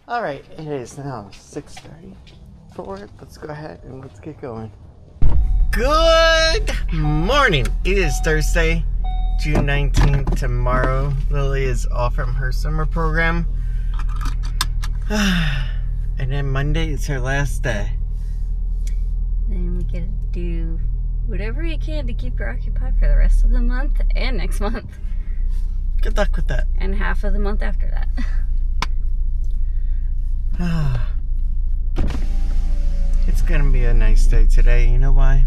Alright, it is now 6:34. Let's go ahead and let's get going. Good morning. It is Thursday, June 19th. Tomorrow, Lily is off from her summer program. And then Monday is her last day. Then we get to do whatever you can to keep her occupied for the rest of the month and next month. Good luck with that. And half of the month after that. It's gonna be a nice day today. You know why?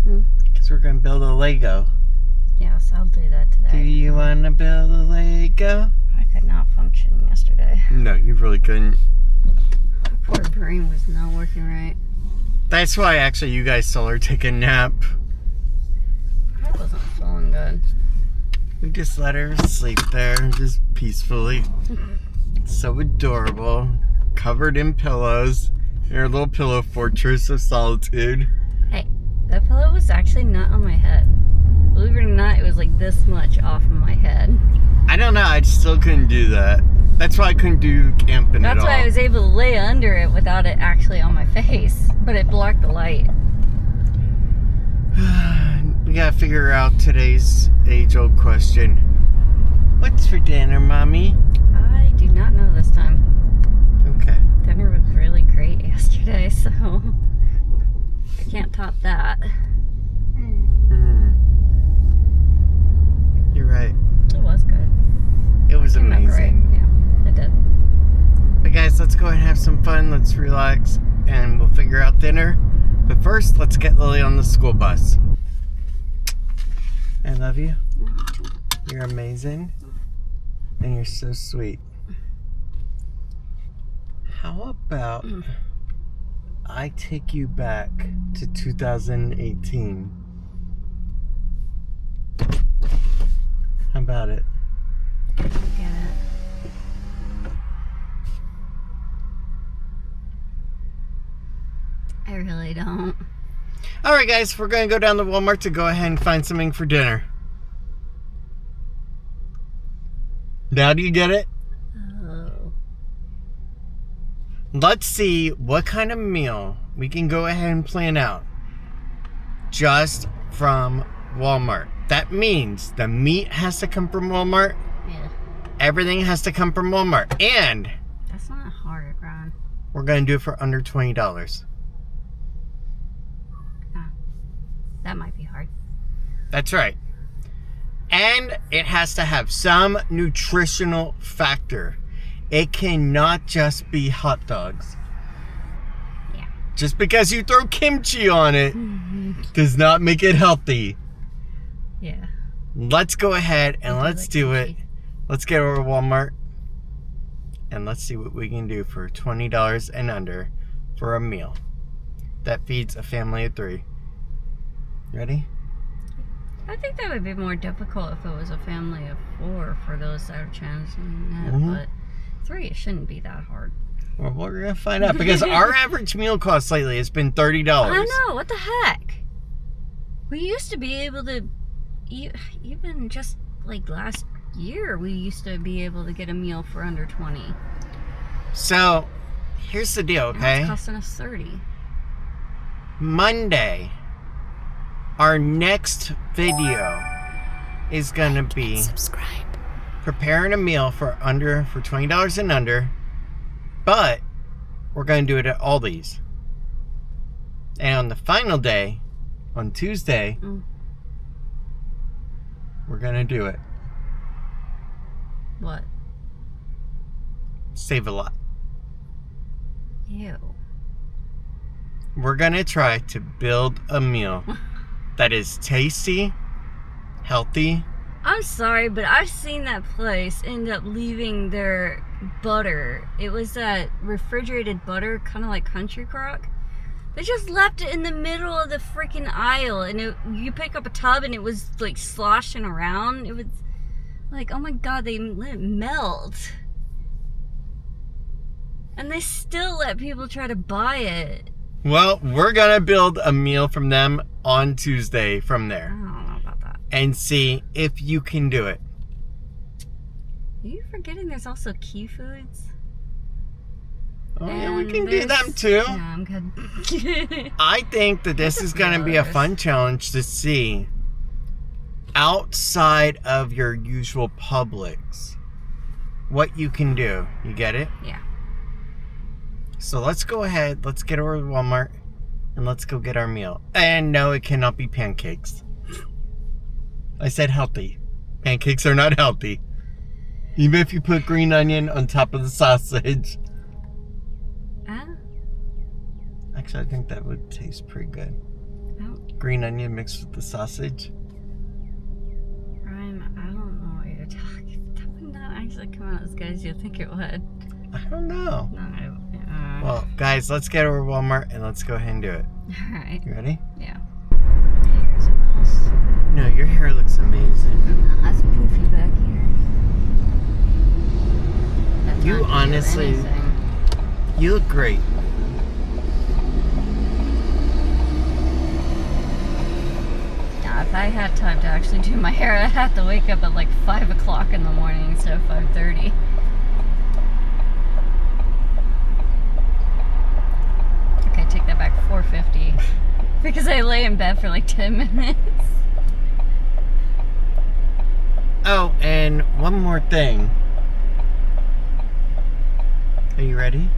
Because we're gonna build a Lego. Yes, I'll do that today. Do you wanna build a Lego? I could not function yesterday. No, you really couldn't. My poor brain was not working right. That's why actually you guys saw her take a nap. I wasn't feeling good. We just let her sleep there, just peacefully. So adorable. Covered in pillows. In her little pillow fortress of solitude. Hey, that pillow was actually not on my head. Believe it or not, it was like this much off of my head. I don't know, I still couldn't do that. That's why I couldn't do camping at all. That's why I was able to lay under it without it actually on my face. But it blocked the light. We gotta figure out today's age-old question. What's for dinner, Mommy? I do not know this time. Okay. Dinner was really great yesterday, so I can't top that. You're right. It was good. It was amazing. Yeah, it did. But guys, let's go ahead and have some fun. Let's relax and we'll figure out dinner. But first, let's get Lily on the school bus. I love you. You're amazing. And you're so sweet. How about I take you back to 2018? How about it? I get it. I really don't. Alright guys, we're going to go down to Walmart to go ahead and find something for dinner. Now do you get it? Oh. Let's see what kind of meal we can go ahead and plan out just from Walmart. That means the meat has to come from Walmart. Yeah. Everything has to come from Walmart. And That's not hard, Ron. we're going to do it for under $20. That might be hard. That's right. And it has to have some nutritional factor. It cannot just be hot dogs. Yeah. Just because you throw kimchi on it does not make it healthy. Yeah. Let's go ahead and let's do it. kimchi. Let's get over to Walmart and let's see what we can do for $20 and under for a meal that feeds a family of 3. Ready? I think that would be more difficult if it was a family of 4 for those that are transient, but 3, it shouldn't be that hard. Well, we're going to find out because our average meal cost lately has been $30. I know, what the heck? We used to be able to, even just like last year, we used to be able to get a meal for under 20. So, here's the deal, Now okay? it's costing us 30. Monday, our next video is going to be Subscribe. preparing a meal for $20 and under, but we're going to do it at Aldi's. And on the final day, on Tuesday, we're going to do it. What? Save a lot. Ew. We're going to try to build a meal that is tasty, healthy. I'm sorry, but I've seen that place end up leaving their butter. It was that refrigerated butter, kind of like Country Crock. They just left it in the middle of the freaking aisle, and you pick up a tub and it was like sloshing around. It was like, oh my god, they let it melt. And they still let people try to buy it. Well, we're going to build a meal from them on Tuesday from I there don't know about that. and see if you can do it. Are you forgetting there's also Key Foods? Oh, yeah, we can do them too. No, I'm good. I think that this is going to be a fun challenge to see outside of your usual Publix what you can do. You get it? Yeah. So let's go ahead. Let's get over to Walmart and let's go get our meal. And no, it cannot be pancakes. I said healthy. Pancakes are not healthy. Even if you put green onion on top of the sausage. Actually, I think that would taste pretty good. Oh. Green onion mixed with the sausage. Ryan, I don't know what you're talking about. That would not actually come out as good as you think it would. I don't know. No, Well, guys, let's get over to Walmart and let's go ahead and do it. Alright. You ready? Yeah. My hair's a mess. No, your hair looks amazing. That's poofy back here. That's You not to do honestly- anything. You look great. Now, if I had time to actually do my hair, I'd have to wake up at like 5 o'clock in the morning instead of 5:30. Okay, take that back. 4:50. Because I lay in bed for like 10 minutes. Oh, and one more thing. Are you ready?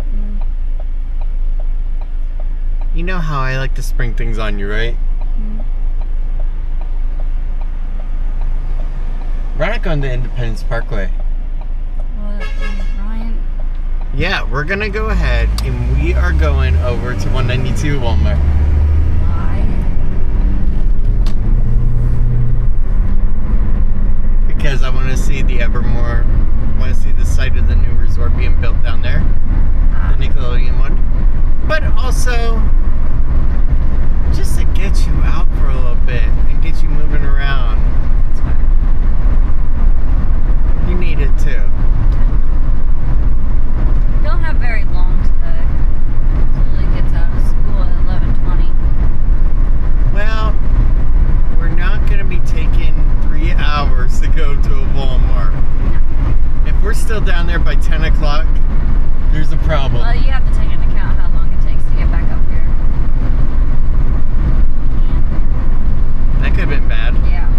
You know how I like to spring things on you, right? We're not going to Independence Parkway. What, Ryan? Yeah, we're going to go ahead and we are going over to 192 Walmart. Why? Because I want to see the Evermore, I want to see the site of the new resort being built down there. The Nickelodeon one. But also, just to get you out for a little bit and get you moving around. That's fine. You need it too. We don't have very long today. Lily gets out of school at 11:20. Well, we're not going to be taking 3 hours to go to a Walmart. If we're still down there by 10 o'clock, there's a problem. Well, you have to take into account how long it takes to get back up here. That could have been bad. Yeah.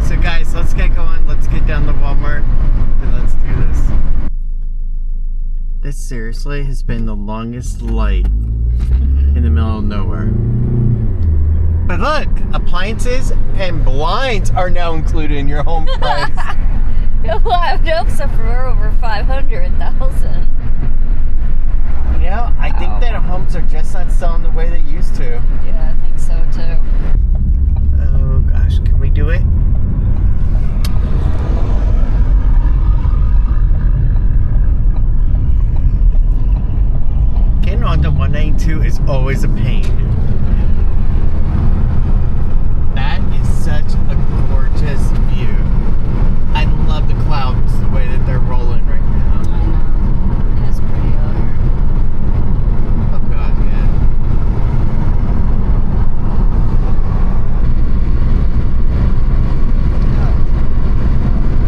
So guys, let's get going. Let's get down to Walmart and let's do this. This seriously has been the longest light in the middle of nowhere. But look, appliances and blinds are now included in your home price. Well, I've known so for over 500,000. You know, I think that homes are just not selling the way they used to. Yeah, I think so too. Oh gosh, can we do it? Getting onto 192 is always a pain. That is such a gorgeous view. I love the clouds, the way that they're rolling right now. I know. It is pretty out here. Oh god, yeah.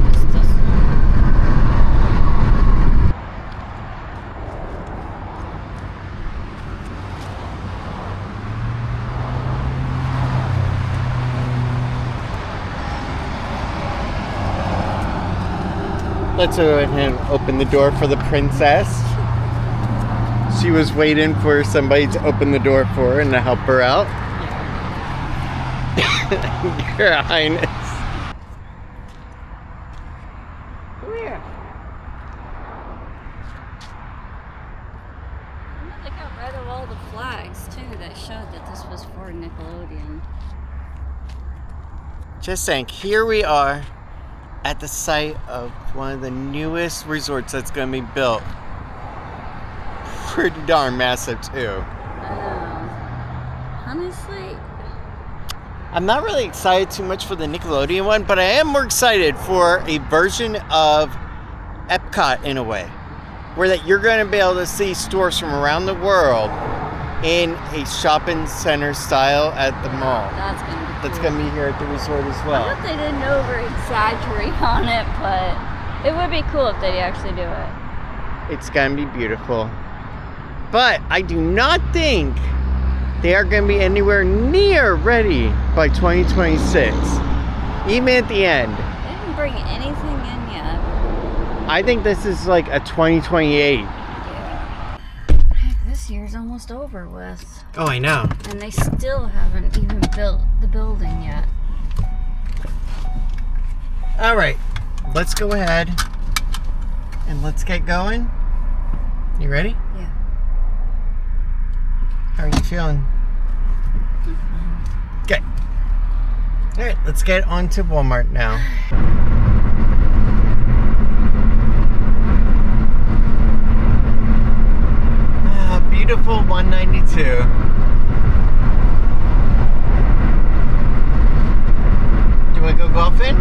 It's just... Let's go ahead and open the door for the princess. She was waiting for somebody to open the door for her and to help her out. Your Highness. Come here. They got rid of all the flags too that showed that this was for Nickelodeon. Just saying, here we are at the site of one of the newest resorts that's going to be built. Pretty darn massive too. Honestly, I'm not really excited too much for the Nickelodeon one, but I am more excited for a version of Epcot in a way, where that you're going to be able to see stores from around the world in a shopping center style at the mall. that's gonna be cool. That's going to be here at the resort as I well. hope they didn't over exaggerate on it, but it would be cool if they actually do it. It's gonna be beautiful. But I do not think they are gonna be anywhere near ready by 2026. Even at the end. They didn't bring anything in yet. I think this is like a 2028. Yeah. Heck, this year's almost over with. Oh, I know. And they still haven't even built the building yet. All right, let's go ahead and let's get going. You ready? Yeah. How are you feeling? Okay. All right, let's get on to Walmart now. Beautiful 192. Do I go golfing?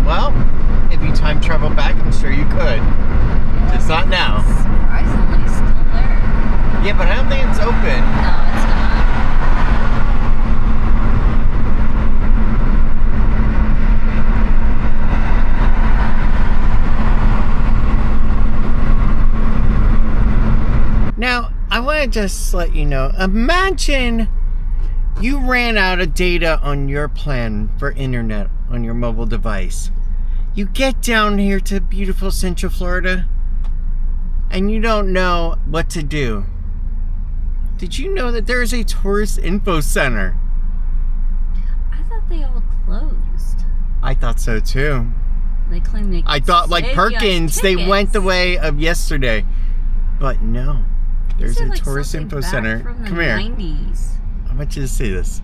Well, if you time travel back, I'm sure you could. Just not now. Surprisingly, still there. Yeah, but I don't think it's open. No, it's not. Now, I want to just let you know, imagine you ran out of data on your plan for internet on your mobile device. You get down here to beautiful Central Florida and you don't know what to do. Did you know that there is a tourist info center? I thought they all closed. I thought so too. They claim they I thought like save you on Perkins, they tickets. went the way of yesterday. But no, there's These are a like tourist something info back center. from the Come here. 90s. I want you to see this.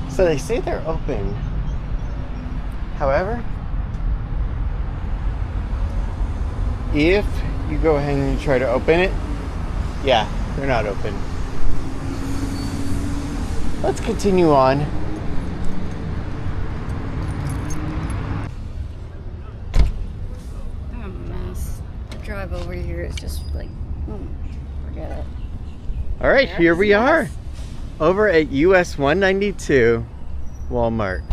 So they say they're open. However, if you go ahead and you try to open it, yeah, they're not open. Let's continue on. I'm a mess. The drive over here is just like, forget it. All right, here we Yes. are over at US 192 Walmart.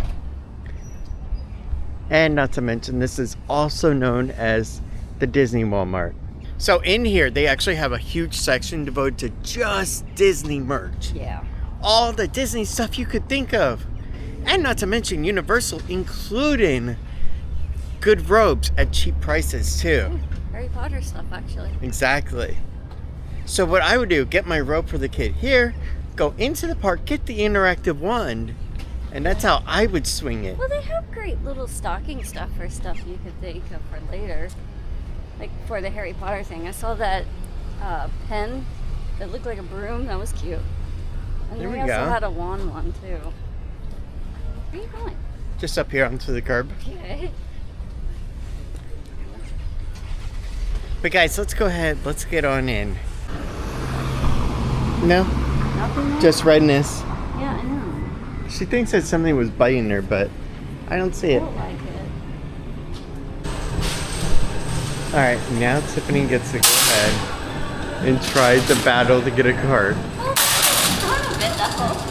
And not to mention, this is also known as the Disney Walmart. So in here, they actually have a huge section devoted to just Disney merch. Yeah. All the Disney stuff you could think of. And not to mention Universal, including good robes at cheap prices too. Harry Potter stuff, actually. Exactly. So what I would do, get my robe for the kid here, go into the park, get the interactive wand, and that's how I would swing it. Well, they have great little stocking stuff for stuff you could think of for later. Like for the Harry Potter thing. I saw that pen that looked like a broom. That was cute. And There they we also go. had a wand one, too. Where are you going? Just up here onto the curb. Okay. But guys, let's go ahead, let's get on in. No, Nothing there? just redness. Yeah, I know. She thinks that something was biting her, but I don't see I it. don't like it. Alright, now Tiffany gets to go ahead and try to battle to get a card. Oh, not a bit though.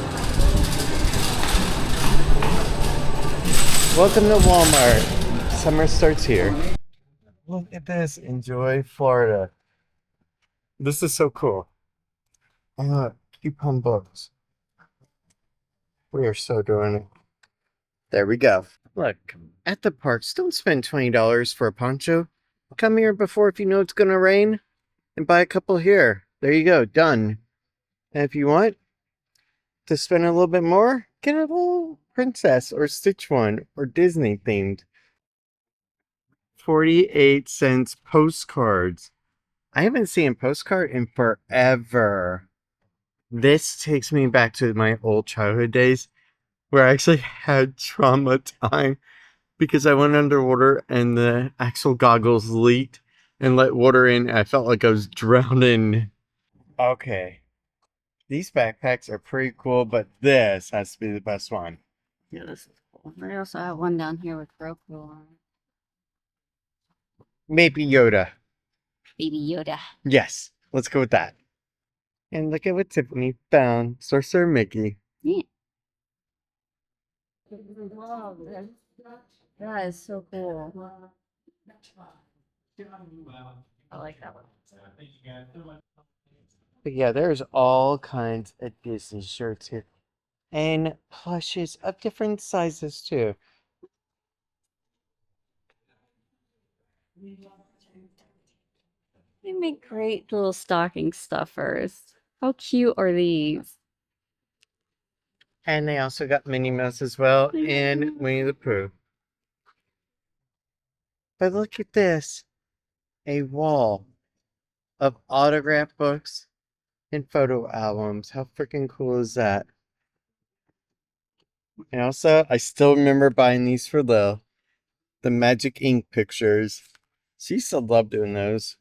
Welcome to Walmart. Summer starts here. Look at this. Enjoy Florida. This is so cool. Coupon books. We are so doing it. There we go. Look, at the parks, don't spend $20 for a poncho. Come here before if you know it's going to rain and buy a couple here. There you go. Done. And if you want to spend a little bit more, get a little princess or Stitch one or Disney themed. 48 cents postcards. I haven't seen a postcard in forever. This takes me back to my old childhood days where I actually had trauma time because I went underwater and the actual goggles leaked and let water in. And I felt like I was drowning. Okay. These backpacks are pretty cool, but this has to be the best one. Yeah, this is cool. They also have one down here with Roku on it. Maybe Yoda. Baby Yoda. Yes, let's go with that. And look at what Tiffany found. Sorcerer Mickey. Yeah. Love this. That is so cool. I like that one. But yeah, there's all kinds of Disney shirts here. And plushes of different sizes too. They make great little stocking stuffers. How cute are these? And they also got Minnie Mouse as well and Winnie the Pooh. But look at this. A wall of autograph books and photo albums. How freaking cool is that? And also, I still remember buying these for Lil. The Magic Ink pictures. She used to love doing those.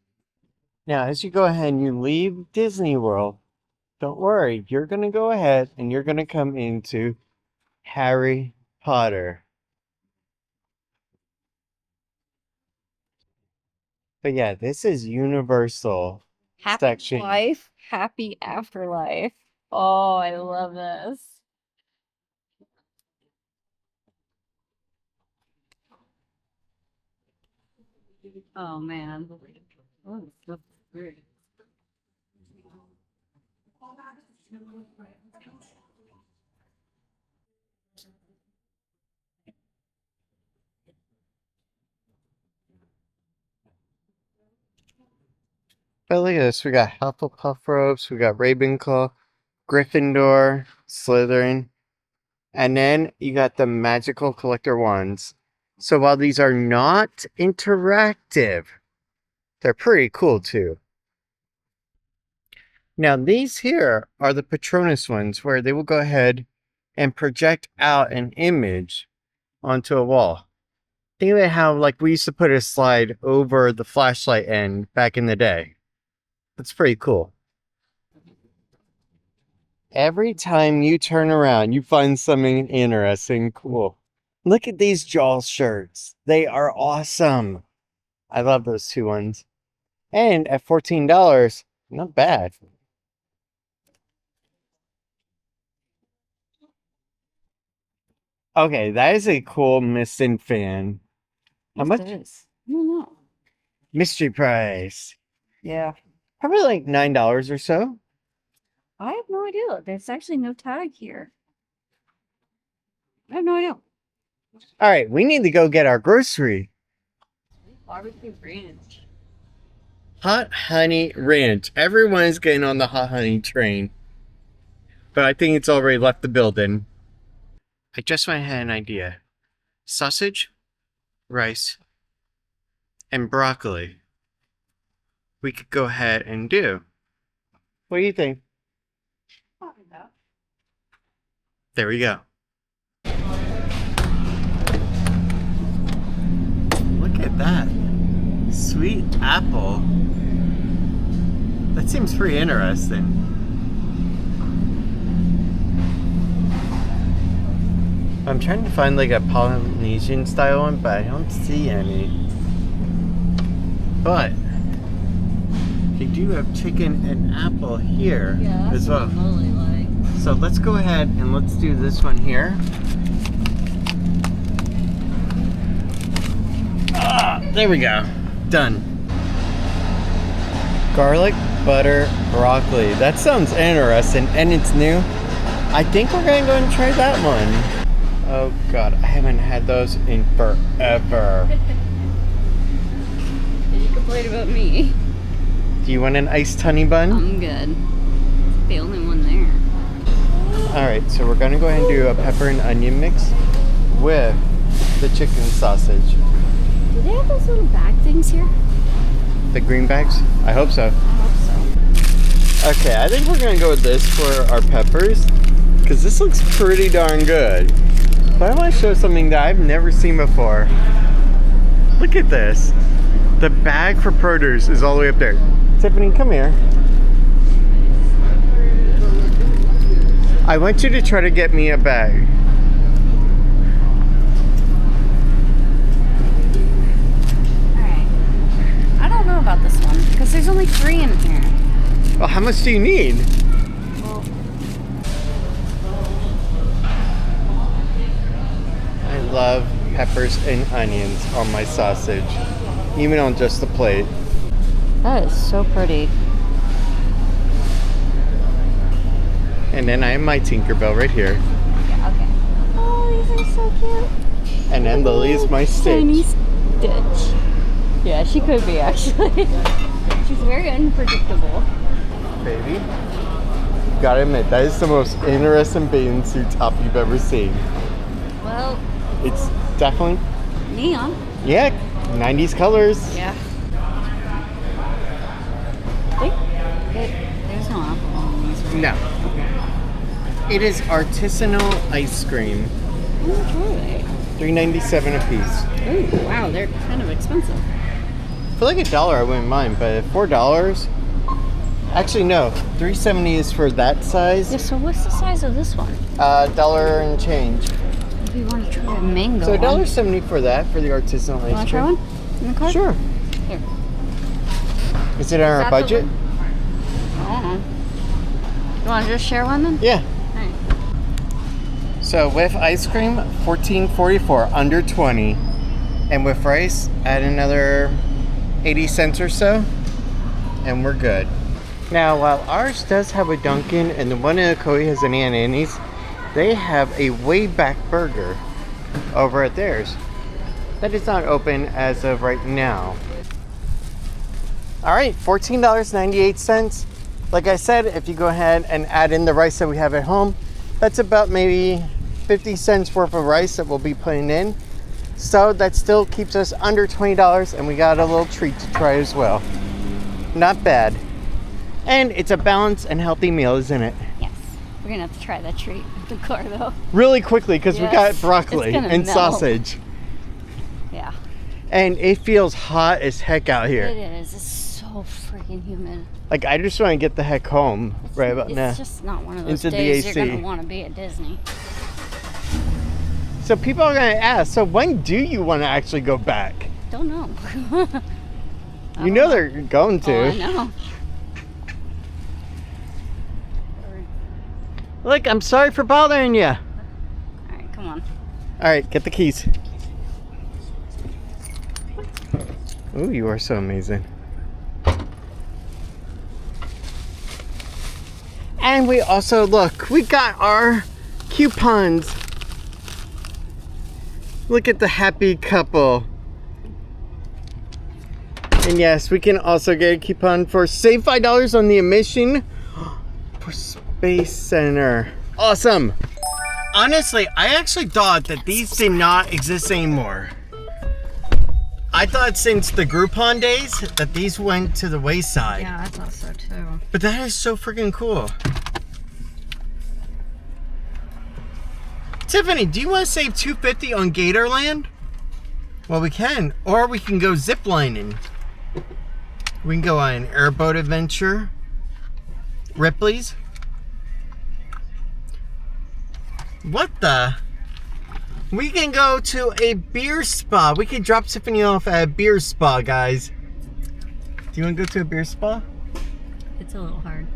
Now, as you go ahead and you leave Disney World, don't worry. You're going to go ahead and you're going to come into Harry Potter. But yeah, this is Universal Happy section. life, happy afterlife. Oh, I love this. Oh man. Oh, that's great. But look at this. We got Hufflepuff robes. We got Ravenclaw, Gryffindor, Slytherin. And then you got the Magical Collector ones. So while these are not interactive, they're pretty cool too. Now these here are the Patronus ones where they will go ahead and project out an image onto a wall. Think about how like we used to put a slide over the flashlight end back in the day. That's pretty cool. Every time you turn around, you find something interesting, cool. Look at these Jaws shirts. They are awesome. I love those two ones. And at $14, not bad. Okay, that is a cool Mistin fan. How much? I don't know. Mystery price. Yeah. Probably like $9 or so. I have no idea. There's actually no tag here. I have no idea. All right, we need to go get our grocery. Barbecue ranch. Hot Honey Ranch. Everyone's getting on the Hot Honey train. But I think it's already left the building. I just went ahead and had an idea. Sausage, rice, and broccoli. We could go ahead and do. What do you think? There we go. Look at that. Sweet apple. That seems pretty interesting. I'm trying to find like a Polynesian style one, but I don't see any. But they do have chicken and apple here as well. So let's go ahead and let's do this one here. There we go. Done. Garlic butter broccoli. That sounds interesting and it's new. I think we're gonna go and try that one. Oh god, I haven't had those in forever. You complain about me. Do you want an iced honey bun? I'm good. It's the only one there. Alright, so we're gonna go ahead and do a pepper and onion mix with the chicken sausage. Do they have those little bag things here? The green bags? I hope so. I hope so. Okay, I think we're gonna go with this for our peppers because this looks pretty darn good. But I want to show something that I've never seen before. Look at this. The bag for produce is all the way up there. Tiffany, come here. I want you to try to get me a bag. Alright. I don't know about this one because there's only 3 in here. Well, how much do you need? Well, peppers and onions on my sausage, even on just the plate. That is so pretty. And then I have my Tinkerbell right here. Yeah, okay. Oh, these are so cute. And then Lily's my Tiny Stitch. Stitch. Yeah, she could be actually. She's very unpredictable. Baby, gotta admit, that is the most interesting bathing suit top you've ever seen. Well, It's definitely, neon. yeah, 90s colors. Yeah. There's no alcohol in these, right? No. It is artisanal ice cream. How much were they? $3.97 a piece. Ooh, wow, they're kind of expensive. For like $1, I wouldn't mind, but $4. Actually, no. $3.70 is for that size. Yeah, so what's the size of this one? $1 and change. If you want to try a mango So one. $1.70 for that, for the artisanal You want ice to try cream. one? In the cart? Sure. Here. Is it on our that the budget? one? I don't know. You want to just share one then? Yeah. Alright. So with ice cream, $14.44, under 20, and with rice, add another 80 cents or so, and we're good. Now, while ours does have a Dunkin' and the one in Ocoee has an Aunt Annie's, they have a way back burger over at theirs. That is not open as of right now. All right, $14.98. Like I said, if you go ahead and add in the rice that we have at home, that's about maybe 50 cents worth of rice that we'll be putting in. So that still keeps us under $20, and we got a little treat to try as well. Not bad. And it's a balanced and healthy meal, isn't it? Yes. We're going to have to try that treat at the car though. Really quickly, because we got Yes. broccoli It's gonna and melt. sausage. Yeah. And it feels hot as heck out here. It is. It's so freaking humid. Like, I just want to get the heck home right about now. It's just not one of those Into the days you're AC. going to want to be at Disney. So people are going to ask, so when do you want to actually go back? Don't know. You know they're going to. Oh, I know. Look, I'm sorry for bothering you. All right, come on. All right, get the keys. Ooh, you are so amazing. And we also, look, we got our coupons. Look at the happy couple. And yes, we can also get a coupon for save $5 on the admission for Space Center. Awesome. Honestly, I actually thought that these did not exist anymore. I thought since the Groupon days that these went to the wayside. Yeah, I thought so too. But that is so freaking cool. Tiffany, do you want to save $250 on Gatorland? Well, we can. Or we can go ziplining. We can go on an airboat adventure. Ripley's. What the? We can go to a beer spa. We can drop Tiffany off at a beer spa, guys. Do you want to go to a beer spa? It's a little hard.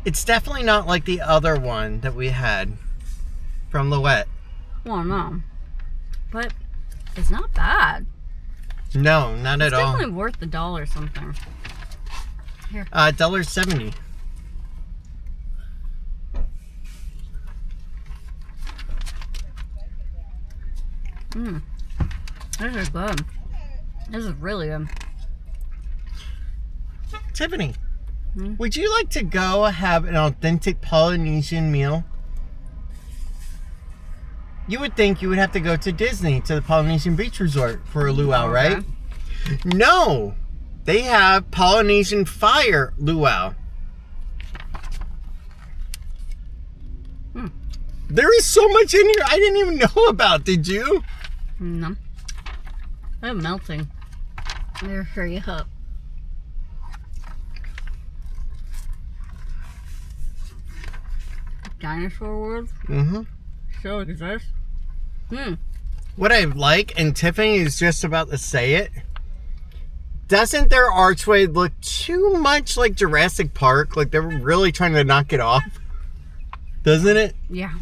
It's definitely not like the other one that we had from Lillet. Well, no. But it's not bad. No, not at It's all. definitely worth the $1 something. Here. $1.70. This is good. This is really good. Tiffany, would you like to go have an authentic Polynesian meal? You would think you would have to go to Disney, to the Polynesian Beach Resort for a luau, Okay. right? No! They have Polynesian Fire luau. There is so much in here I didn't even know about, did you? No. They're melting. They're hurry up. Dinosaur World Mm-hmm. still exists. What I like, and Tiffany is just about to say it, doesn't their archway look too much like Jurassic Park? Like they're really trying to knock it off? Doesn't it? Yeah.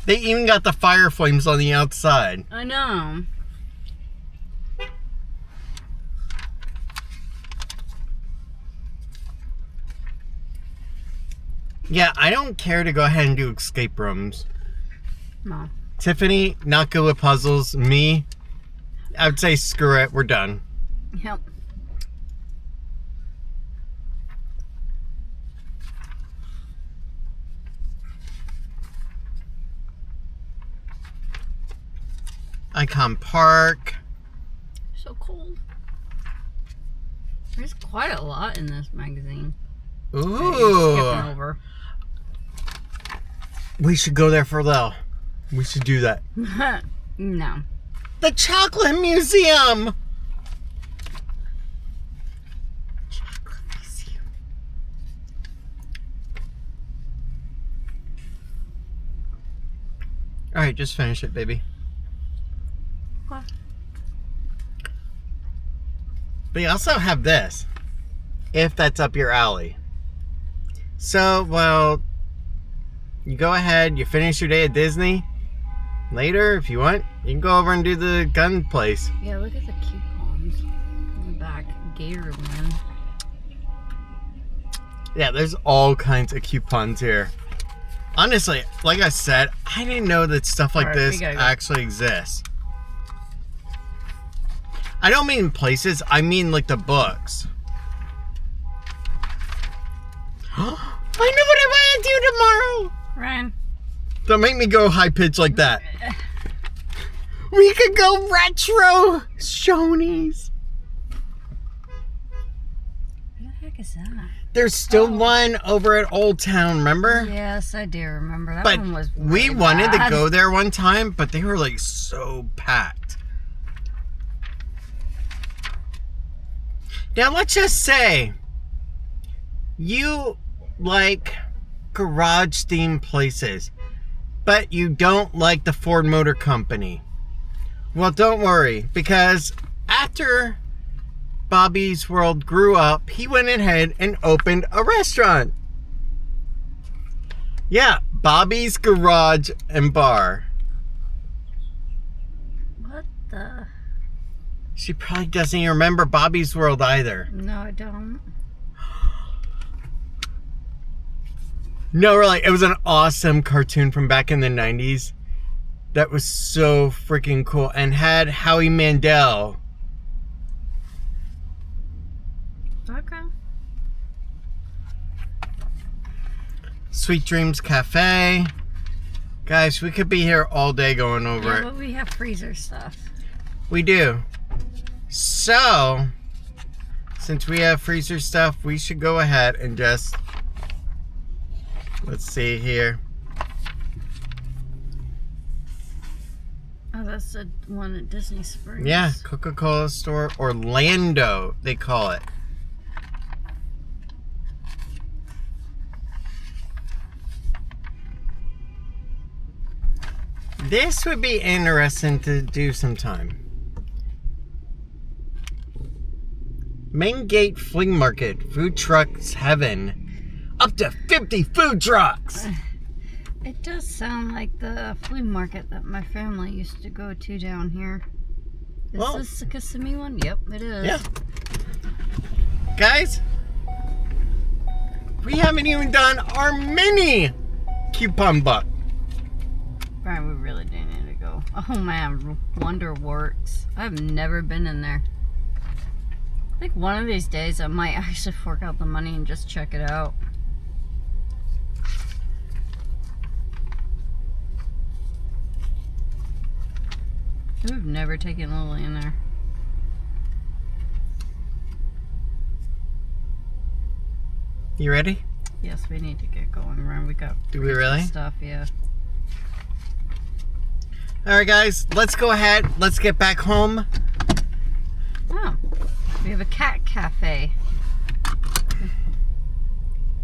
They even got the fire flames on the outside. I know. Yeah, I don't care to go ahead and do escape rooms. No. Tiffany, not good with puzzles. Me, I would say screw it. We're done. Yep. Icon Park. So cold. There's quite a lot in this magazine. That you're skipping Ooh. over. We should go there for a little. We should do that. No. The Chocolate Museum. Chocolate museum. All right, just finish it, baby. What? But you also have this, if that's up your alley. So, well, you go ahead, you finish your day at Disney. Later, if you want, you can go over and do the gun place. Yeah, look at the coupons in the back. Gatorland. Yeah, there's all kinds of coupons here. Honestly, like I said, I didn't know that stuff like All right, we this gotta go. actually exists. I don't mean places, I mean like the books. I know what I want to do tomorrow! Ryan. Don't make me go high pitch like that. We could go retro Shoney's. What the heck is that? There's still one over at Old Town, remember? Yes, I do remember. That But one was we really wanted to bad. go there one time, but they were like so packed. Now let's just say you like garage themed places, but you don't like the Ford Motor Company. Well, don't worry, because after Bobby's World grew up, he went ahead and opened a restaurant. Yeah, Bobby's Garage and Bar. What the? She probably doesn't even remember Bobby's World either. No, I don't. No, really, it was an awesome cartoon from back in the 90s. That was so freaking cool. And had Howie Mandel. Okay. Sweet Dreams Cafe. Guys, we could be here all day going over Yeah, it. but we have freezer stuff. We do. So, since we have freezer stuff, we should go ahead and just... Let's see here. Oh, that's the one at Disney Springs. Yeah, Coca-Cola store. Orlando, they call it. This would be interesting to do sometime. Main Gate Flea Market, Food Trucks Heaven. Up to 50 food trucks! It does sound like the flea market that my family used to go to down here. Is Well- this the Kissimmee one? Yep, it is. Yeah. Guys, we haven't even done our mini coupon book. Brian, we really do need to go. Oh man, Wonderworks. I've never been in there. I think one of these days I might actually fork out the money and just check it out. We've never taken Lily in there. You ready? Yes, we need to get going, Ryan. We got Do we really? stuff, yeah. Alright guys, let's go ahead. Let's get back home. Oh, we have a cat cafe.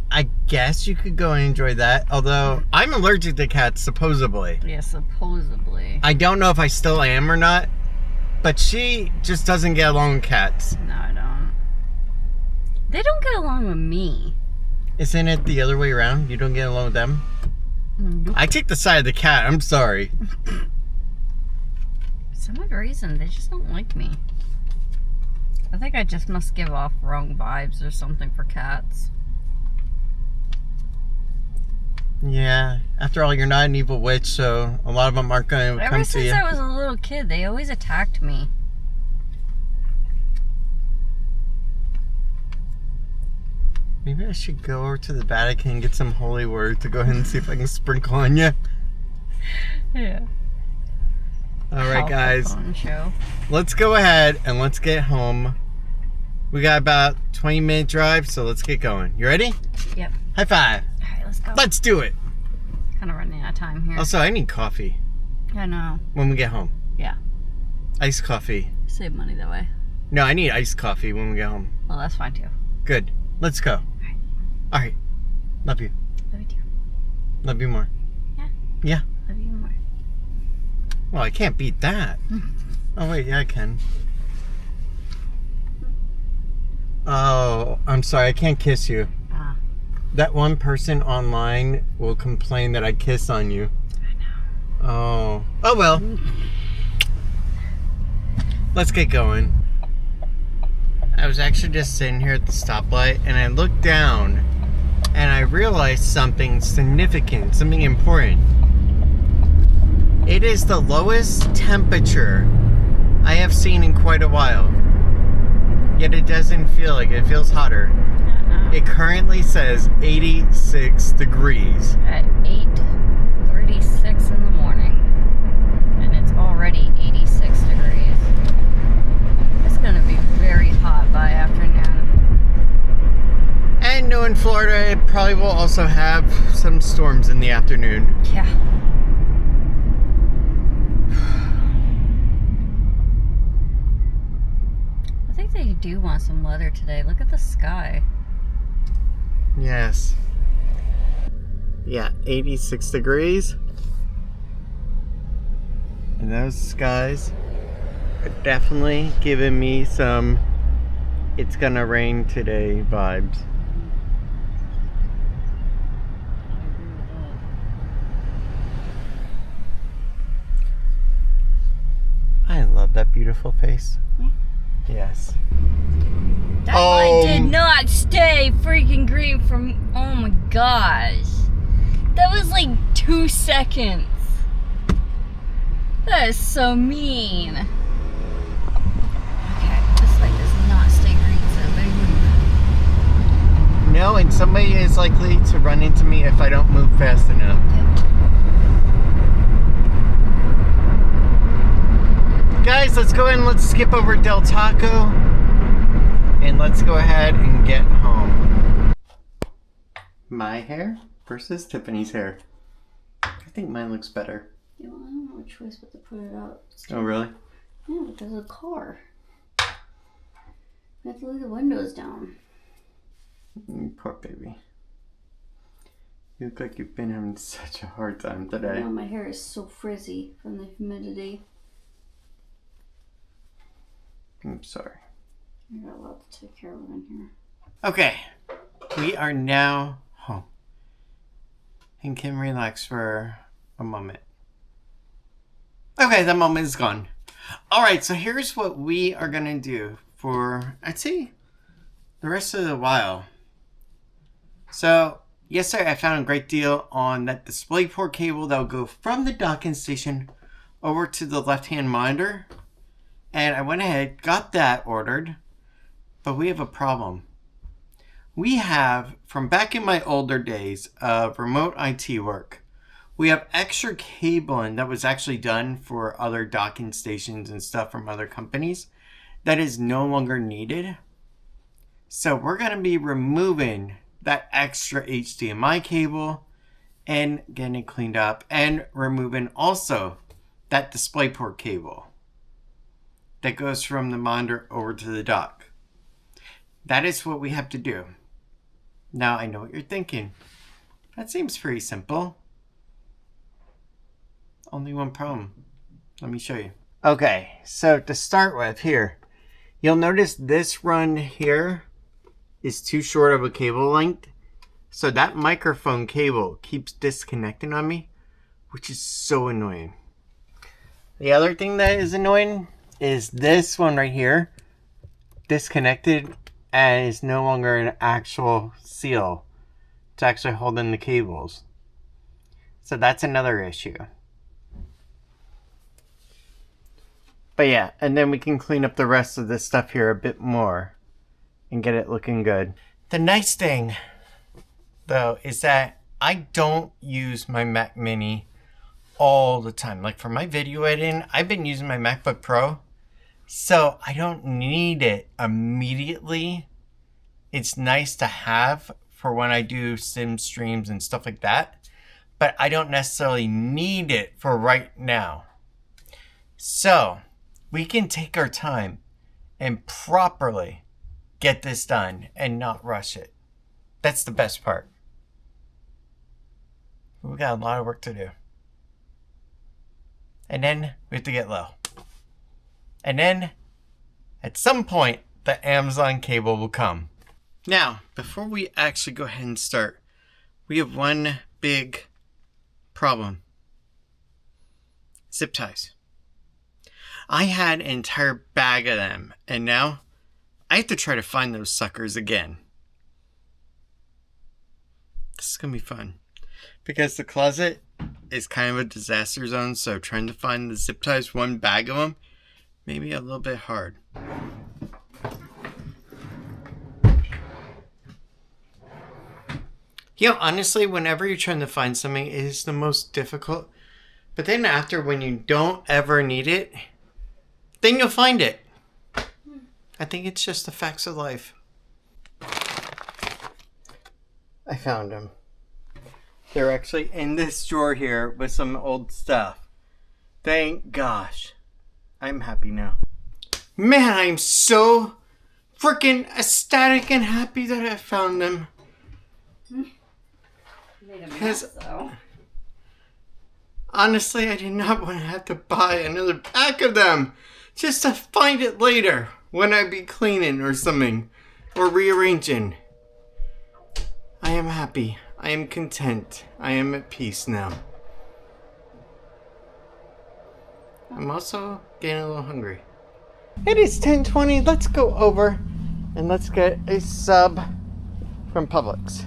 I guess you could go and enjoy that. Although, I'm allergic to cats, supposedly. Yeah, supposedly. I don't know if I still am or not. But she just doesn't get along with cats. No, I don't. They don't get along with me. Isn't it the other way around? You don't get along with them? Nope. I take the side of the cat. I'm sorry. For some odd reason, they just don't like me. I think I just must give off wrong vibes or something for cats. Yeah. After all, you're not an evil witch, so a lot of them aren't going to come to you. Ever since I was a little kid, they always attacked me. Maybe I should go over to the Vatican and get some holy word to go ahead and see if I can sprinkle on you. Yeah. All right, guys. Show. Let's go ahead and let's get home. We got about 20-minute drive, so let's get going. You ready? Yep. High five. All right, let's go. Let's do it. Kind of running out of time here. Also, I need coffee I know. when we get home. Yeah. Iced coffee. Save money that way. No, I need iced coffee when we get home. Well, that's fine too. Good. Let's go. All right. Love you. Love you too. Love you more. Yeah. Yeah. Love you more. Well, I can't beat that. Oh, wait. Yeah, I can. Oh, I'm sorry. I can't kiss you. Ah. That one person online will complain that I kiss on you. I know. Oh. Oh, well. Let's get going. I was actually just sitting here at the stoplight and I looked down and I realized something significant, something important. It is the lowest temperature I have seen in quite a while. Yet it doesn't feel like it. It feels hotter. It currently says 86 degrees. At 8:36 in the morning. And it's already 86 degrees. It's going to be very hot by afternoon. And knowing Florida, it probably will also have some storms in the afternoon. Yeah. I think they do want some weather today. Look at the sky. Yes. Yeah, 86 degrees. And those skies are definitely giving me some it's gonna rain today vibes. I love that beautiful face. Yeah. Yes. That light did not stay freaking green from, oh my gosh. That was like 2 seconds. That is so mean. Okay, this light does not stay green, so better move. No, and somebody is likely to run into me if I don't move fast enough. Guys, let's go ahead and let's skip over Del Taco and let's go ahead and get home. My hair versus Tiffany's hair. I think mine looks better. Yeah, well, I don't know what choice but to put it up. Oh, really? Yeah, because of the car. I have to leave the windows down. Poor baby. You look like you've been having such a hard time today. No, my hair is so frizzy from the humidity. I'm sorry. You're not allowed to take care of it in here. Okay, we are now home and can relax for a moment. Okay, that moment is gone. All right, so here's what we are gonna do for, I'd say, the rest of the while. So, yesterday I found a great deal on that DisplayPort cable that will go from the docking station over to the left-hand monitor. And I went ahead, got that ordered, but we have a problem. We have, from back in my older days of remote IT work, we have extra cabling that was actually done for other docking stations and stuff from other companies that is no longer needed. So we're going to be removing that extra HDMI cable and getting it cleaned up and removing also that DisplayPort cable that goes from the monitor over to the dock. That is what we have to do. Now I know what you're thinking. That seems pretty simple. Only one problem. Let me show you. Okay, so to start with here, you'll notice this run here is too short of a cable length. So that microphone cable keeps disconnecting on me, which is so annoying. The other thing that is annoying is this one right here, disconnected and is no longer an actual seal to actually hold in the cables. So that's another issue. But yeah, and then we can clean up the rest of this stuff here a bit more and get it looking good. The nice thing, though, is that I don't use my Mac Mini all the time. Like for my video editing, I've been using my MacBook Pro, so I don't need it immediately. It's nice to have for when I do sim streams and stuff like that, but I don't necessarily need it for right now. So we can take our time and properly get this done and not rush it. That's the best part. We got a lot of work to do. And then we have to get low. And then at some point, the Amazon cable will come. Now, before we actually go ahead and start, we have one big problem. Zip ties. I had an entire bag of them, and now I have to try to find those suckers again. This is going to be fun. Because the closet is kind of a disaster zone, so trying to find the zip ties, one bag of them, may be a little bit hard. You know, honestly, whenever you're trying to find something, it is the most difficult. But then after, when you don't ever need it, then you'll find it. I think it's just the facts of life. I found them. They're actually in this drawer here with some old stuff. Thank gosh. I'm happy now. Man, I'm so freaking ecstatic and happy that I found them. Because honestly, I did not want to have to buy another pack of them just to find it later when I be cleaning or something or rearranging. I am happy. I am content. I am at peace now. I'm also getting a little hungry. It is 10:20. Let's go over and let's get a sub from Publix.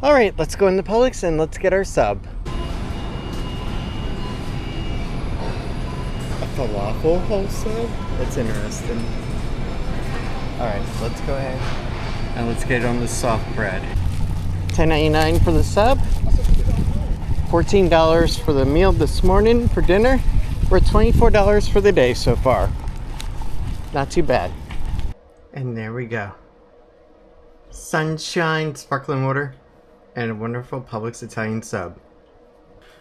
All right, let's go into Publix and let's get our sub. A falafel whole sub? That's interesting. All right, let's go ahead and let's get on the soft bread. $10.99 for the sub. $14 for the meal this morning for dinner. We're at $24 for the day so far. Not too bad. And there we go. Sunshine, sparkling water, and a wonderful Publix Italian sub.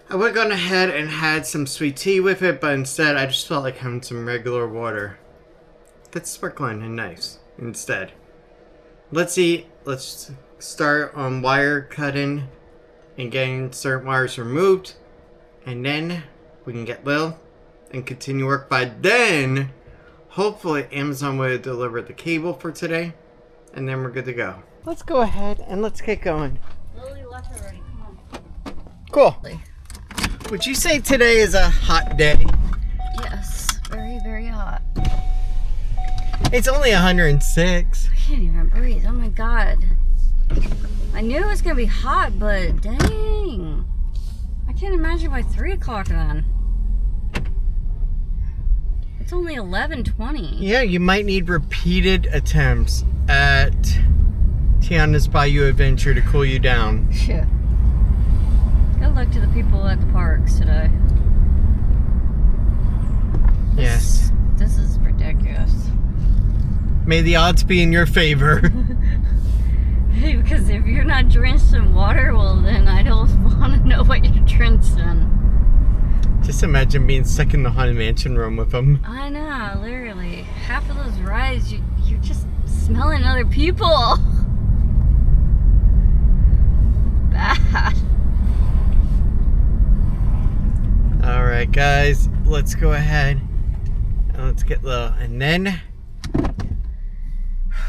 I would have gone ahead and had some sweet tea with it, but instead I just felt like having some regular water. That's sparkling and nice instead. Let's eat. Let's start on wire cutting and getting certain wires removed. And then we can get Lil and continue work. By then, hopefully Amazon will deliver the cable for today. And then we're good to go. Let's go ahead and let's get going. Lily left already. Come on. Cool. Would you say today is a hot day? Yes, very, very hot. It's only 106. I can't even breathe. Oh my god. I knew it was gonna be hot, but dang. I can't imagine by 3 o'clock then. It's only 11:20. Yeah, you might need repeated attempts at Tiana's Bayou Adventure to cool you down. Yeah. Good luck to the people at the parks today. Yes. This is ridiculous. May the odds be in your favor. Hey, because if you're not drenched in water, well then I don't want to know what you're drenched in. Just imagine being stuck in the Haunted Mansion room with them. I know, literally. Half of those rides, you're just smelling other people. Bad. Alright guys, let's go ahead and let's get low. And then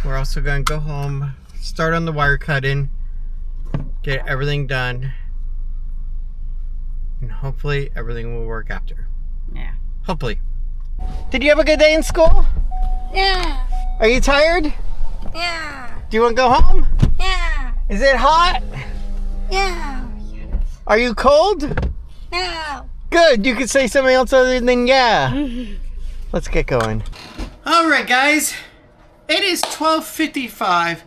we're also going to go home, start on the wire cutting, get everything done, and hopefully everything will work after. Yeah. Hopefully. Did you have a good day in school? Yeah. Are you tired? Yeah. Do you want to go home? Yeah. Is it hot? Yeah. Are you cold? No. Good. You can say something else other than yeah. Let's get going. All right, guys. It is 12:55.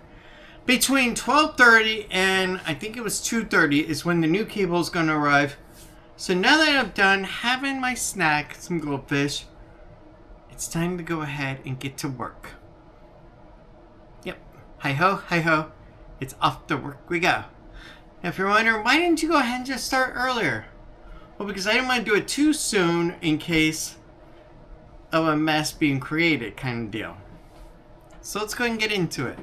Between 12:30 and I think it was 2:30 is when the new cable is going to arrive. So now that I'm done having my snack, some goldfish, it's time to go ahead and get to work. Yep. Hi-ho, hi-ho. It's off to work we go. Now, if you're wondering, why didn't you go ahead and just start earlier? Well, because I didn't want to do it too soon in case of a mess being created kind of deal. So let's go ahead and get into it.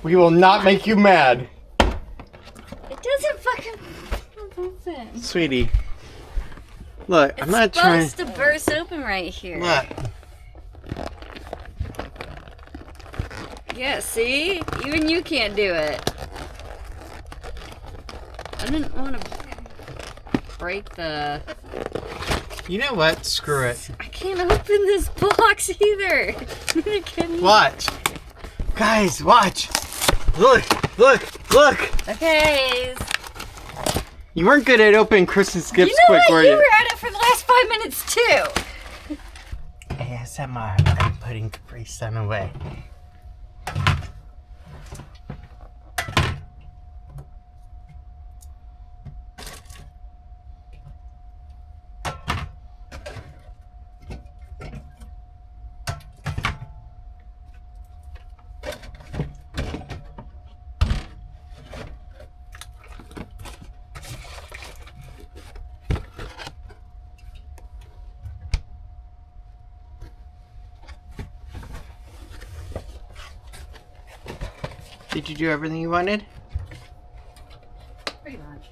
We will not make you mad. It doesn't fucking open. Sweetie. Look, I'm not trying. It's supposed to burst open right here. Look. Yeah, see? Even you can't do it. I didn't want to break the... You know what? Screw it. I can't open this box either. Watch. Guys, watch. Look, look, look. Okay. You weren't good at opening Christmas gifts You know quick, what? were You you? were at it for the last 5 minutes too. ASMR. I'm putting Capri Sun away. Did you do everything you wanted? Pretty much.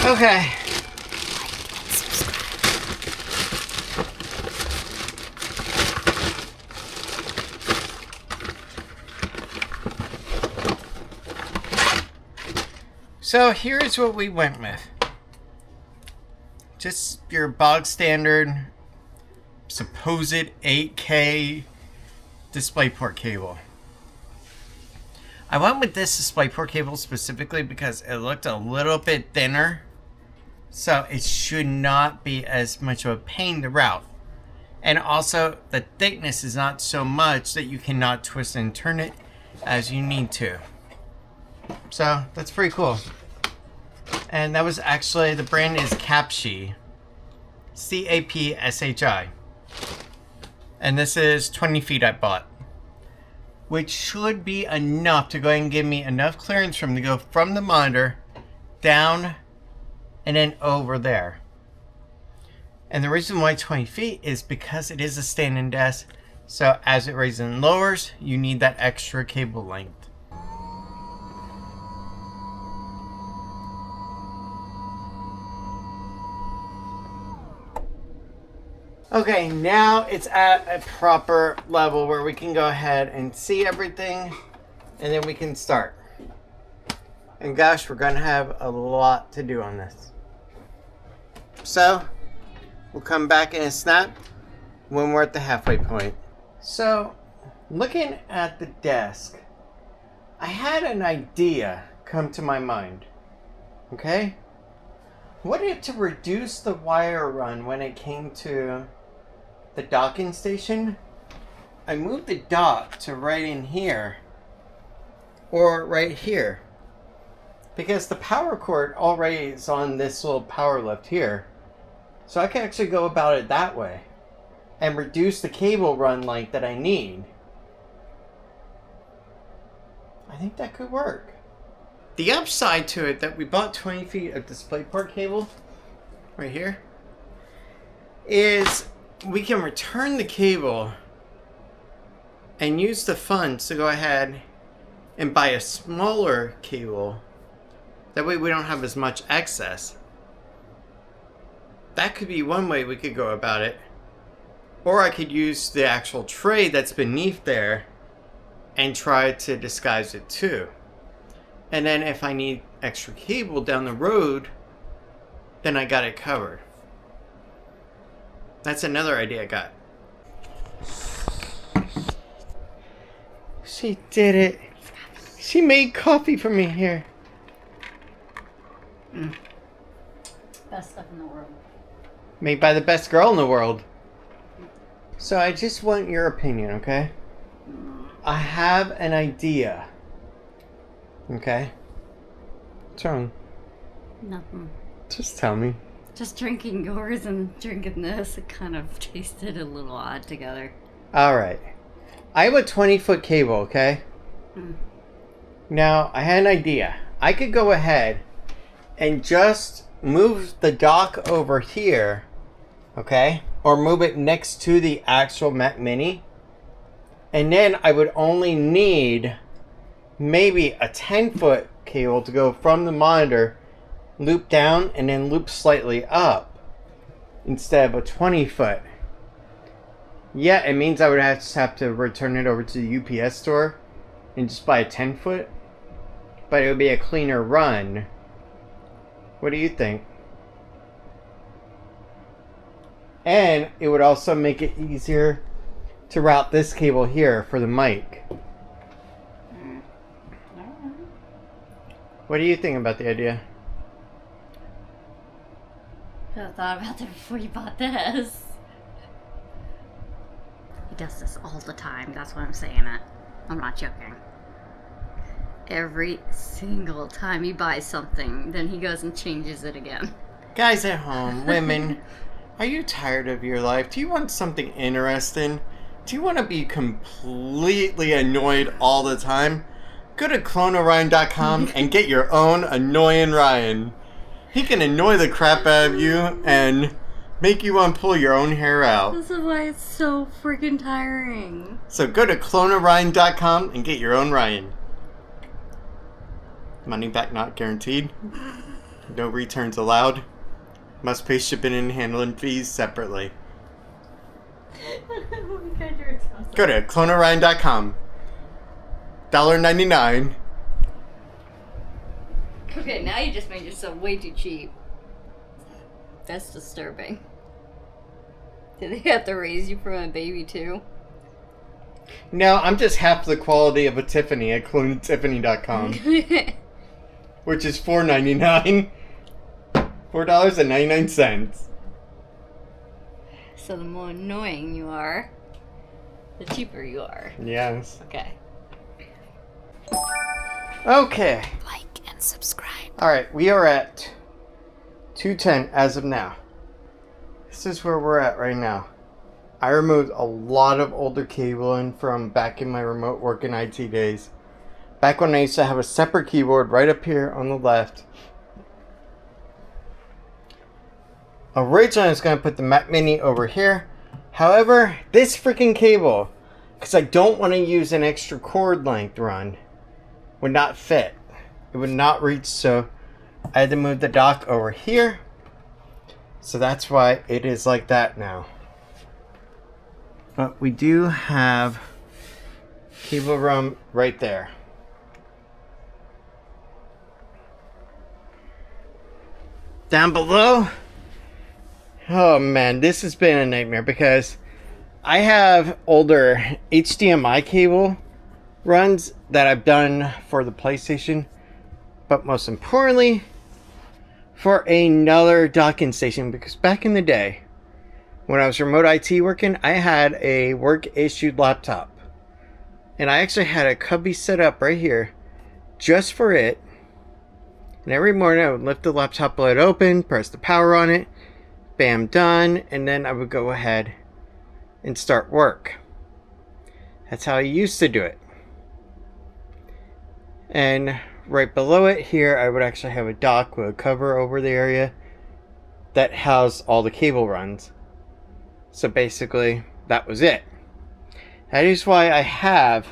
Okay. So here's what we went with. Just your bog standard supposed 8K DisplayPort cable. I went with this DisplayPort cable specifically because it looked a little bit thinner, so it should not be as much of a pain to route. And also, the thickness is not so much that you cannot twist and turn it as you need to. So, that's pretty cool. And that was actually, the brand is Capshi. C-A-P-S-H-I. And this is 20 feet I bought. Which should be enough to go ahead and give me enough clearance from to go from the monitor down and then over there. And the reason why 20 feet is because it is a standing desk. So as it raises and lowers, you need that extra cable length. Okay, now it's at a proper level where we can go ahead and see everything, and then we can start. And gosh, we're gonna have a lot to do on this. So, we'll come back in a snap when we're at the halfway point. So, looking at the desk, I had an idea come to my mind. Okay? What if to reduce the wire run when it came to the docking station, I moved the dock to right in here or right here, because the power cord already is on this little power lift here, so I can actually go about it that way and reduce the cable run length that I need. I think that could work. The upside to it that we bought 20 feet of DisplayPort cable right here is we can return the cable and use the funds to go ahead and buy a smaller cable That way we don't have as much excess. That could be one way we could go about it. Or I could use the actual tray that's beneath there and try to disguise it too. And then if I need extra cable down the road, then I got it covered. That's another idea I got. She did it. She made coffee for me here. Best stuff in the world. Made by the best girl in the world. So I just want your opinion, okay? I have an idea. Okay? What's wrong? Nothing. Just tell me. Just drinking yours and drinking this, it kind of tasted a little odd together. Alright. I have a 20-foot cable, okay? Now, I had an idea. I could go ahead and just move the dock over here, okay? Or move it next to the actual Mac Mini. And then I would only need maybe a 10-foot cable to go from the monitor, loop down, and then loop slightly up instead of a 20-foot. Yeah, it means I would just have to return it over to the UPS store and just buy a 10-foot. But it would be a cleaner run. What do you think? And it would also make it easier to route this cable here for the mic. What do you think about the idea? Should have thought about that before you bought this. He does this all the time. That's why I'm saying it. I'm not joking. Every single time he buys something, then he goes and changes it again. Guys at home, women, are you tired of your life? Do you want something interesting? Do you want to be completely annoyed all the time? Go to cloneorion.com and get your own annoying Ryan. He can annoy the crap out of you and make you want to pull your own hair out. This is why it's so freaking tiring. So go to cloneorion.com and get your own Ryan. Money back not guaranteed. No returns allowed. Must pay shipping and handling fees separately. Go to cloneorion.com. $1.99. Okay, now you just made yourself way too cheap. That's disturbing. Did they have to raise you from a baby too? No, I'm just half the quality of a Tiffany at clonetiffany.com. Which is $4.99. $4.99. So the more annoying you are, the cheaper you are. Yes. Okay. Okay. Like and subscribe. Alright, we are at 210 as of now. This is where we're at right now. I removed a lot of older cabling from back in my remote working IT days. Back when I used to have a separate keyboard right up here on the left. Originally I was going to put the Mac Mini over here. However, this freaking cable, because I don't want to use an extra cord length run, would not fit. It would not reach, so I had to move the dock over here. So that's why it is like that now. But we do have cable run right there. Down below, oh man, this has been a nightmare because I have older HDMI cable runs that I've done for the PlayStation, but most importantly for another docking station, because back in the day when I was remote IT working, I had a work issued laptop and I actually had a cubby set up right here just for it. And every morning I would lift the laptop lid open, press the power on it, bam, done, and then I would go ahead and start work. That's how I used to do it. And right below it here, I would actually have a dock with a cover over the area that housed all the cable runs. So basically, that was it. That is why I have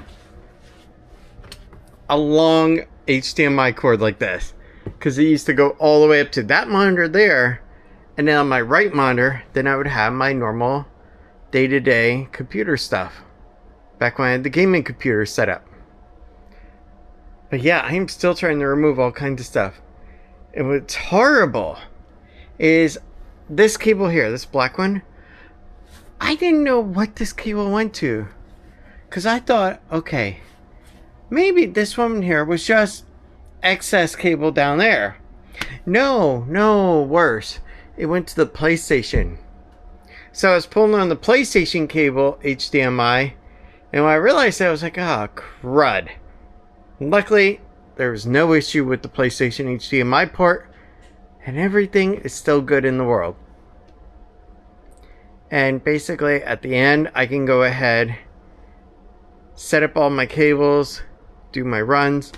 a long HDMI cord like this. because it used to go all the way up to that monitor there, and then on my right monitor, then I would have my normal day-to-day computer stuff. Back when I had the gaming computer set up. But yeah, I'm still trying to remove all kinds of stuff. And what's horrible is this cable here, this black one. I didn't know what this cable went to. Because I thought, okay, maybe this one here was just excess cable down there. No, worse. It went to the PlayStation. So I was pulling on the PlayStation cable, HDMI, and when I realized that, I was like, ah, crud. Luckily, there was no issue with the PlayStation HDMI port, and everything is still good in the world. And basically, at the end, I can go ahead, set up all my cables, do my runs.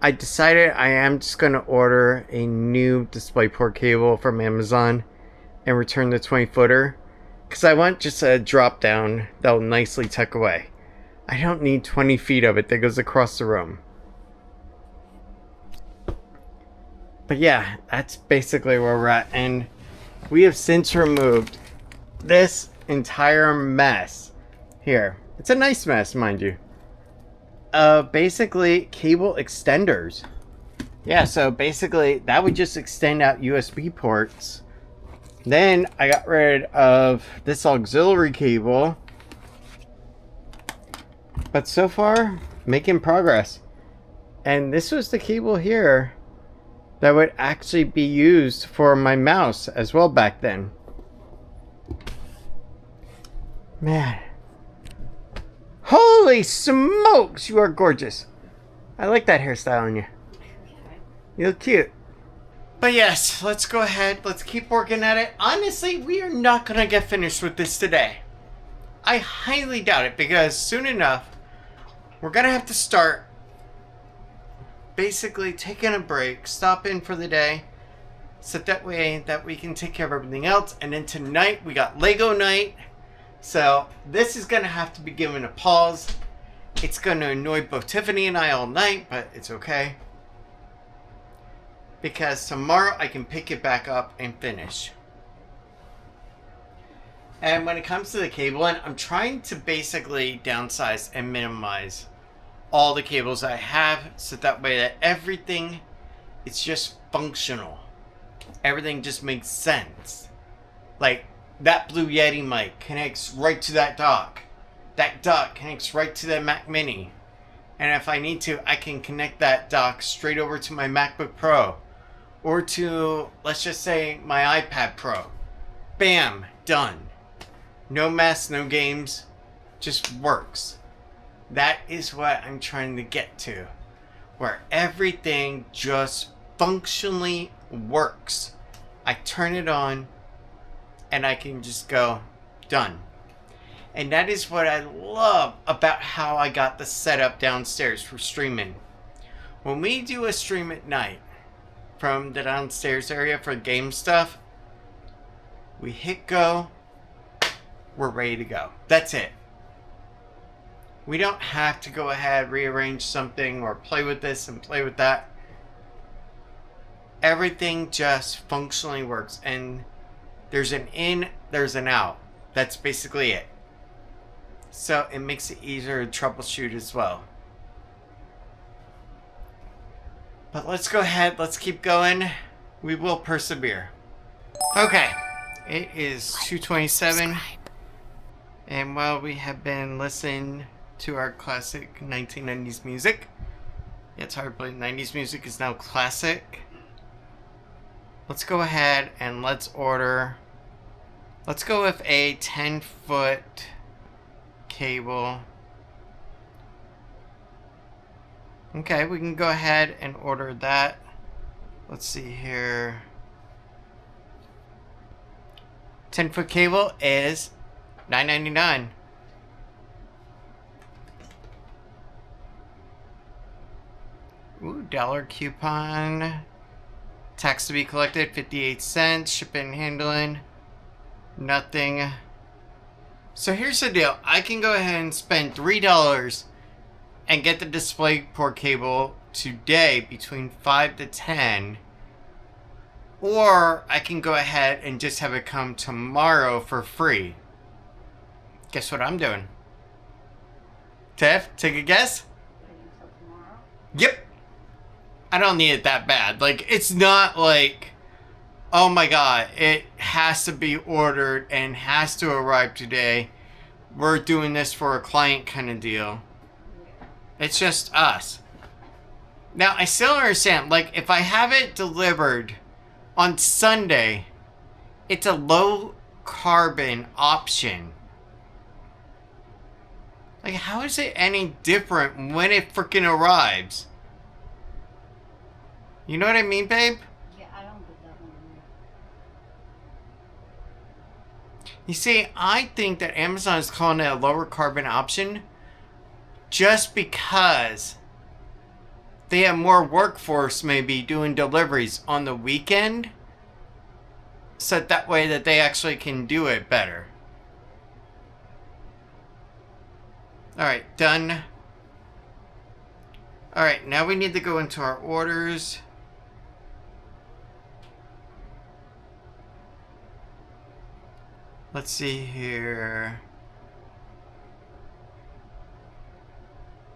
I decided I am just going to order a new DisplayPort cable from Amazon and return the 20-footer. Because I want just a drop down that will nicely tuck away. I don't need 20 feet of it that goes across the room. But yeah, that's basically where we're at. And we have since removed this entire mess here. It's a nice mess, mind you. Basically, cable extenders. Yeah, so basically, that would just extend out USB ports. Then I got rid of this auxiliary cable. But so far, making progress. And this was the cable here that would actually be used for my mouse as well back then. Man. Holy smokes, you are gorgeous. I like that hairstyle on you. You look cute. But yes, let's go ahead. Let's keep working at it. Honestly, we are not going to get finished with this today. I highly doubt it because soon enough, we're going to have to start basically taking a break, stop in for the day, so that way that we can take care of everything else. And then tonight, we got Lego night. So this is going to have to be given a pause. It's going to annoy both Tiffany and I all night, but it's okay. Because tomorrow I can pick it back up and finish. And when it comes to the cabling, I'm trying to basically downsize and minimize all the cables I have, so that way that everything is just functional. Everything just makes sense. Like that Blue Yeti mic connects right to that dock. That dock connects right to the Mac Mini. And if I need to, I can connect that dock straight over to my MacBook Pro. Or to, let's just say, my iPad Pro. Bam, done. No mess, no games, just works. That is what I'm trying to get to. Where everything just functionally works. I turn it on and I can just go, done. And that is what I love about how I got the setup downstairs for streaming. When we do a stream at night, from the downstairs area for game stuff, we hit go, we're ready to go. That's it. We don't have to go ahead, rearrange something, or play with this and play with that. Everything just functionally works, and there's an in, there's an out. That's basically it. So it makes it easier to troubleshoot as well. But let's go ahead, let's keep going. We will persevere. Okay, it is 2:27. And while we have been listening to our classic 1990s music, it's hard to believe 90s music is now classic. Let's go ahead and let's order. Let's go with a 10-foot cable. Okay, we can go ahead and order that. Let's see here. 10-foot cable is $9.99. Ooh, dollar coupon. Tax to be collected, 58 cents. Shipping and handling, nothing. So here's the deal. I can go ahead and spend $3 and get the DisplayPort cable today between 5 to 10. Or I can go ahead and just have it come tomorrow for free. Guess what I'm doing? Tiff, take a guess? Tomorrow? Yep. I don't need it that bad. Like, it's not like, oh my god, it has to be ordered and has to arrive today. We're doing this for a client kind of deal. It's just us. Now, I still understand, like, if I have it delivered on Sunday, it's a low carbon option. Like, how is it any different when it freaking arrives? You know what I mean, babe? Yeah, I don't get that one. You see, I think that Amazon is calling it a lower carbon option just because they have more workforce maybe doing deliveries on the weekend, so that way that they actually can do it better. Alright, done. Alright, now we need to go into our orders. Let's see here.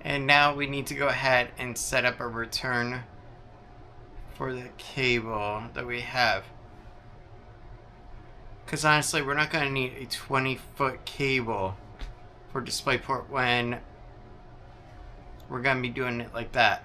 And now we need to go ahead and set up a return for the cable that we have. Because honestly, we're not going to need a 20-foot cable for DisplayPort when we're going to be doing it like that.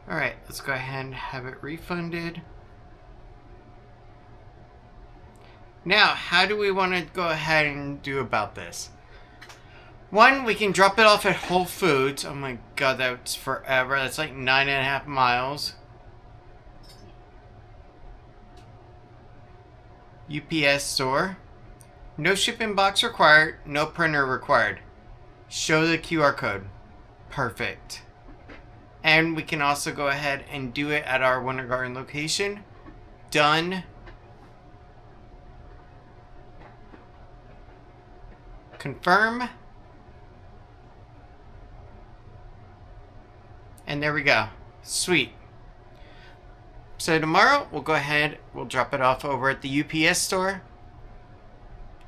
Alright, let's go ahead and have it refunded. Now, how do we want to go ahead and do about this? One, we can drop it off at Whole Foods. Oh my god, that's forever. That's like 9.5 miles. UPS store. No shipping box required. No printer required. Show the QR code. Perfect. And we can also go ahead and do it at our Winter Garden location. Done. Confirm. And there we go. Sweet. So tomorrow we'll go ahead, we'll drop it off over at the UPS store.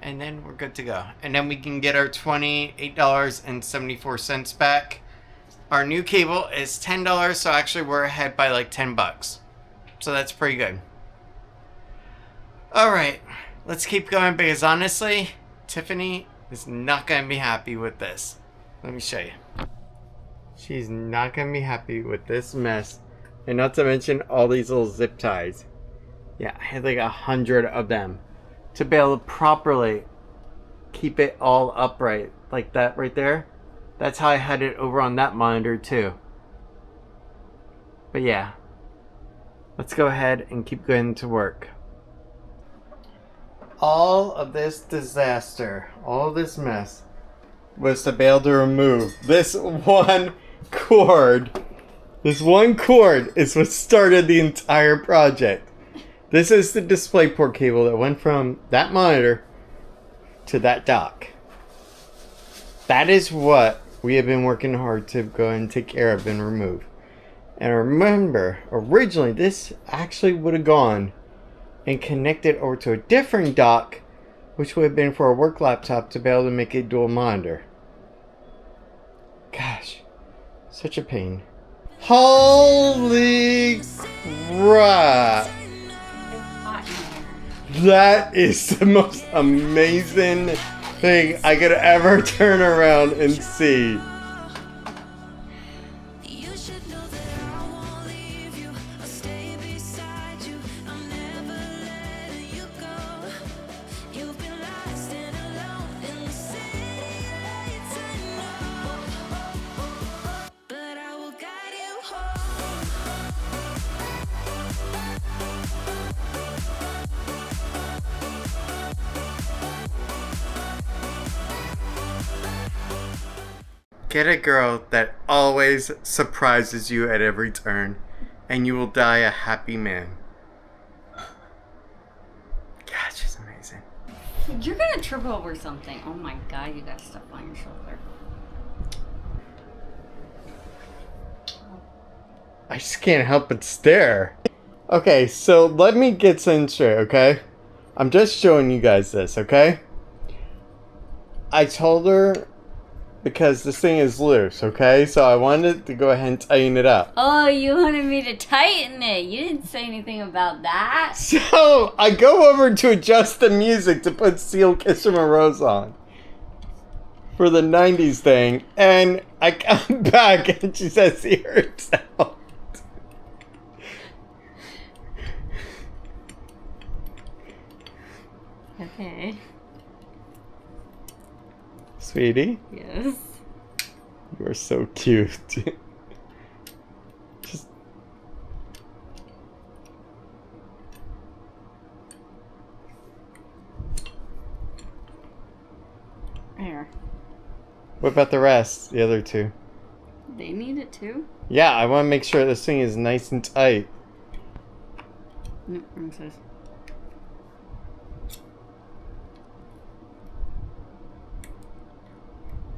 And then we're good to go. And then we can get our $28.74 back. Our new cable is $10, so actually we're ahead by like $10. So that's pretty good. Alright, let's keep going because honestly, Tiffany is not going to be happy with this. Let me show you. She's not going to be happy with this mess. And not to mention all these little zip ties. Yeah, I had like 100 of them. To be able to properly keep it all upright. Like that right there. That's how I had it over on that monitor too. But yeah. Let's go ahead and keep going to work. All of this disaster, all of this mess, was to be able to remove this one cord. This one cord is what started the entire project. This is the DisplayPort cable that went from that monitor to that dock. That is what we have been working hard to go and take care of and remove. And remember, originally this actually would have gone and connected over to a different dock, which would have been for a work laptop to be able to make a dual monitor. Gosh, such a pain. Holy crap! That is the most amazing thing I could ever turn around and see. But I will Get a girl that always surprises you at every turn, and you will die a happy man. God, she's amazing. You're gonna trip over something. Oh my god, you got stuff on your shoulder. I just can't help but stare. Okay, so let me get something straight, okay? I'm just showing you guys this, okay? I told her because this thing is loose, okay? So I wanted to go ahead and tighten it up. Oh, you wanted me to tighten it. You didn't say anything about that. So I go over to adjust the music to put Seal Kiss from a Rose on for the 90s thing, and I come back and she says, hear it out. Okay. Sweetie? Yes. You are so cute. Just... There. What about the rest? The other two? They need it too? Yeah, I want to make sure this thing is nice and tight. Nope, wrong size.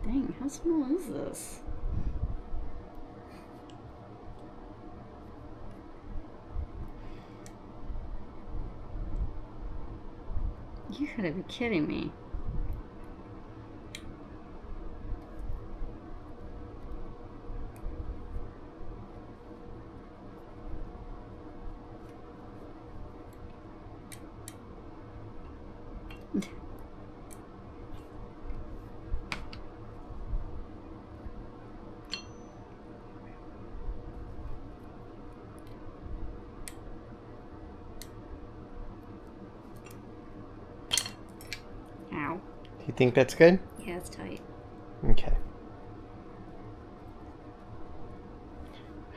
Dang, how small is this? You gotta be kidding me. Ow. Do you think that's good? Yeah, it's tight. Okay.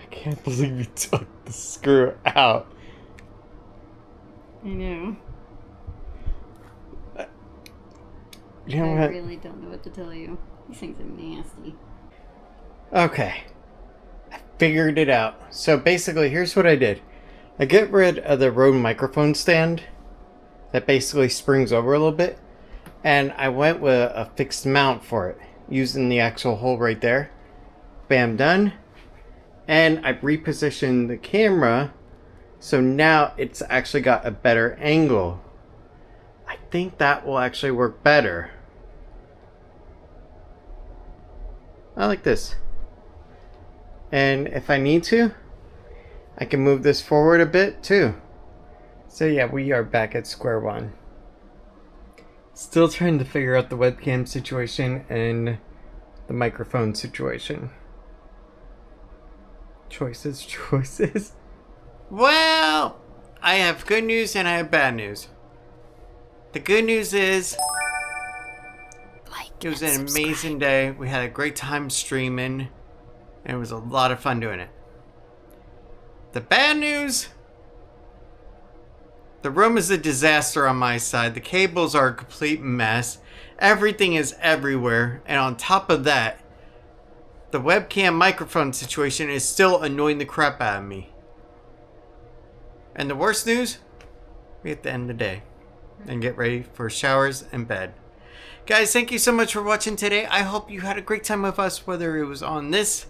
I can't believe you took the screw out. I know. You know I what? really don't know what to tell you. These things are nasty. Okay. I figured it out. So basically, here's what I did. I get rid of the Rode microphone stand that basically springs over a little bit. And I went with a fixed mount for it, using the actual hole right there. Bam, done. And I repositioned the camera, so now it's actually got a better angle. I think that will actually work better. I like this. And if I need to, I can move this forward a bit too. So yeah, we are back at square one. Still trying to figure out the webcam situation and the microphone situation. Choices. Well, I have good news and I have bad news. The good news is it was an amazing day. We had a great time streaming, and it was a lot of fun doing it. The bad news, the room is a disaster on my side. The cables are a complete mess. Everything is everywhere. And on top of that, the webcam microphone situation is still annoying the crap out of me. And the worst news, we have to end the day and get ready for showers and bed. Guys, thank you so much for watching today. I hope you had a great time with us, whether it was on this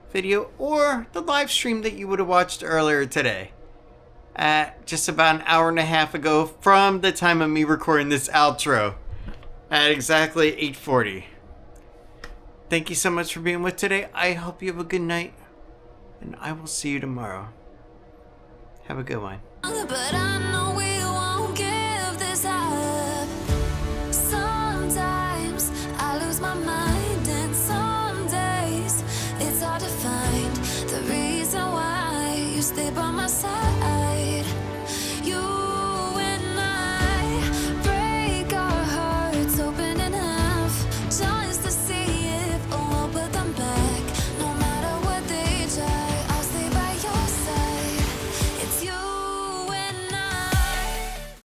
video or the live stream that you would have watched earlier today. At just about an hour and a half ago from the time of me recording this outro at exactly 8:40. Thank you so much for being with today. I hope you have a good night, and I will see you tomorrow. Have a good one. But I know we won't give this up. Sometimes I lose my mind, and some days it's hard to find the reason why you stay by my side.